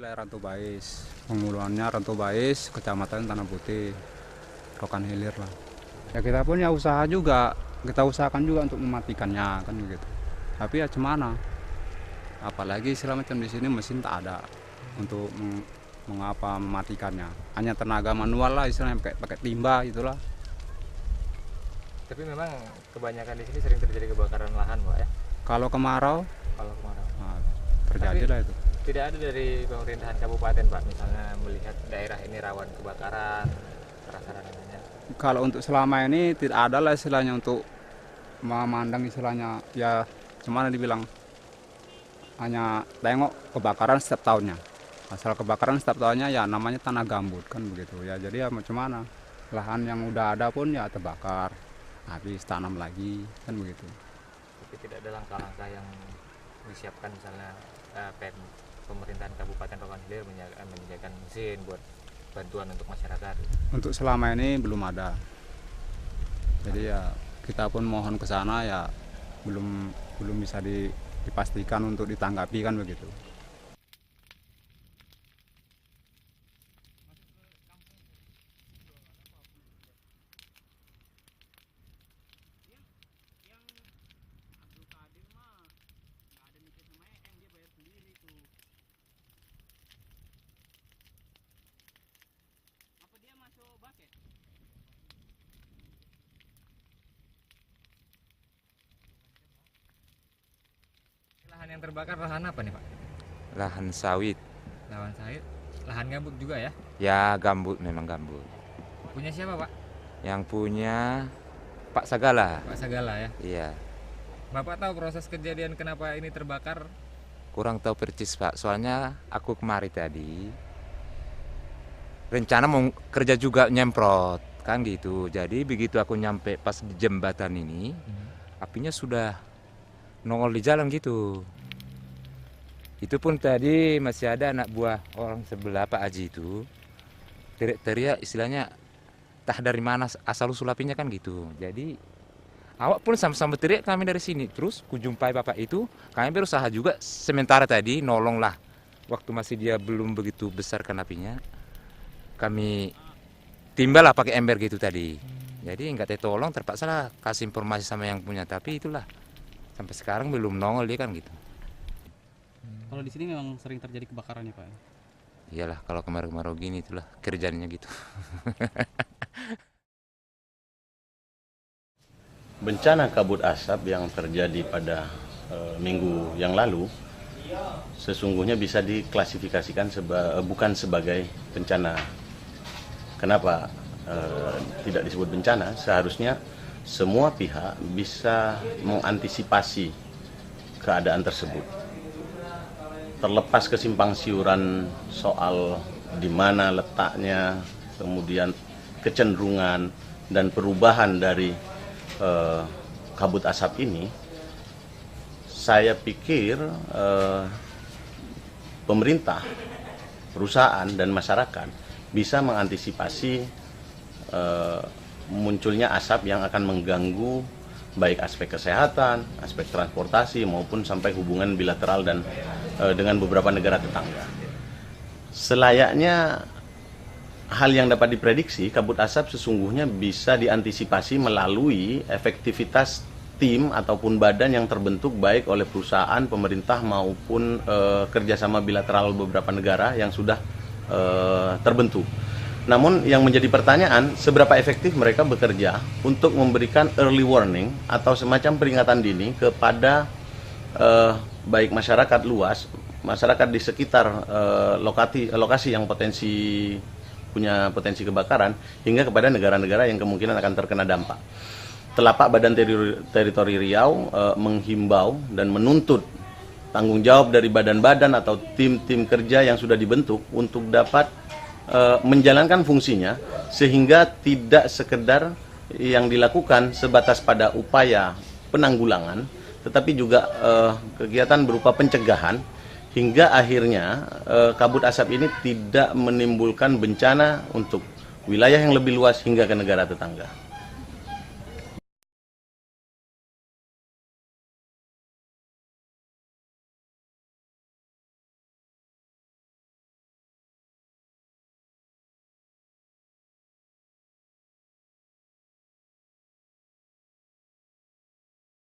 wilayah Rantau Bais, pengelolaan Rantau Bais, Kecamatan Tanah Putih, Rokan Hilir lah. Ya kita pun ya usaha juga, kita usahakan juga untuk mematikannya kan begitu. Tapi ya cemana, apalagi segala macam di sini mesin tak ada untuk mengapa mematikannya. Hanya tenaga manual lah istilahnya pakai timba itulah. Tapi memang kebanyakan di sini sering terjadi kebakaran lahan, Pak ya. Kalau kemarau, Kalau kemarau. nah, terjadilah itu. Tidak ada dari pemerintahan kabupaten, Pak, misalnya melihat daerah ini rawan kebakaran, saran-sarannya. Kalau untuk selama ini tidak ada lah istilahnya untuk memandang istilahnya ya cemana dibilang hanya tengok kebakaran setiap tahunnya. Asal kebakaran setiap tahunnya ya namanya tanah gambut kan begitu ya. Jadi ya macam mana lahan yang udah ada pun ya terbakar, habis tanam lagi kan begitu. Tapi tidak ada langkah-langkah yang disiapkan misalnya pemerintahan Kabupaten Rokan Hilir menyediakan mesin buat bantuan untuk masyarakat. Untuk selama ini belum ada. Jadi ya kita pun mohon ke sana ya belum bisa dipastikan untuk ditanggapi kan begitu. Lahan yang terbakar lahan apa nih, Pak? Lahan sawit. Lahan sawit, lahan gambut juga ya? Ya gambut, memang gambut. Punya siapa, Pak? Yang punya Pak Sagala. Pak Sagala ya. Iya. Bapak tahu proses kejadian kenapa ini terbakar? Kurang tahu percis Pak. Soalnya aku kemari tadi rencana mau kerja juga nyemprot kan gitu. Jadi begitu aku nyampe pas di jembatan ini, apinya sudah nongol di jalan gitu. Itu pun tadi masih ada anak buah orang sebelah Pak Haji itu teriak-teriak istilahnya tah dari mana asal usul apinya kan gitu. Jadi awak pun sama-sama teriak kami dari sini. Terus kujumpai bapak itu kami berusaha juga sementara tadi nolong lah. Waktu masih dia belum begitu besar kan apinya. Kami timbal lah pakai ember gitu tadi. Jadi nggak tolong terpaksa lah kasih informasi sama yang punya. Tapi itulah sampai sekarang belum nongol dia kan gitu. Kalau di sini memang sering terjadi kebakaran ya Pak? Iyalah kalau kemarau-kemarau gini itulah kerjanya gitu. Bencana kabut asap yang terjadi pada minggu yang lalu sesungguhnya bisa diklasifikasikan bukan sebagai bencana. Kenapa tidak disebut bencana? Seharusnya semua pihak bisa mengantisipasi keadaan tersebut. Terlepas kesimpang siuran soal di mana letaknya, kemudian kecenderungan dan perubahan dari kabut asap ini, saya pikir pemerintah, perusahaan dan masyarakat bisa mengantisipasi munculnya asap yang akan mengganggu baik aspek kesehatan, aspek transportasi maupun sampai hubungan bilateral dan dengan beberapa negara tetangga. Selayaknya hal yang dapat diprediksi, kabut asap sesungguhnya bisa diantisipasi melalui efektivitas tim ataupun badan yang terbentuk baik oleh perusahaan, pemerintah maupun kerjasama bilateral beberapa negara yang sudah terbentuk. Namun yang menjadi pertanyaan, seberapa efektif mereka bekerja untuk memberikan early warning atau semacam peringatan dini kepada baik masyarakat luas, masyarakat di sekitar lokasi yang punya potensi kebakaran, hingga kepada negara-negara yang kemungkinan akan terkena dampak. Telapak Badan Teritori Riau menghimbau dan menuntut tanggung jawab dari badan-badan atau tim-tim kerja yang sudah dibentuk untuk dapat menjalankan fungsinya sehingga tidak sekedar yang dilakukan sebatas pada upaya penanggulangan, tetapi juga kegiatan berupa pencegahan hingga akhirnya kabut asap ini tidak menimbulkan bencana untuk wilayah yang lebih luas hingga ke negara tetangga.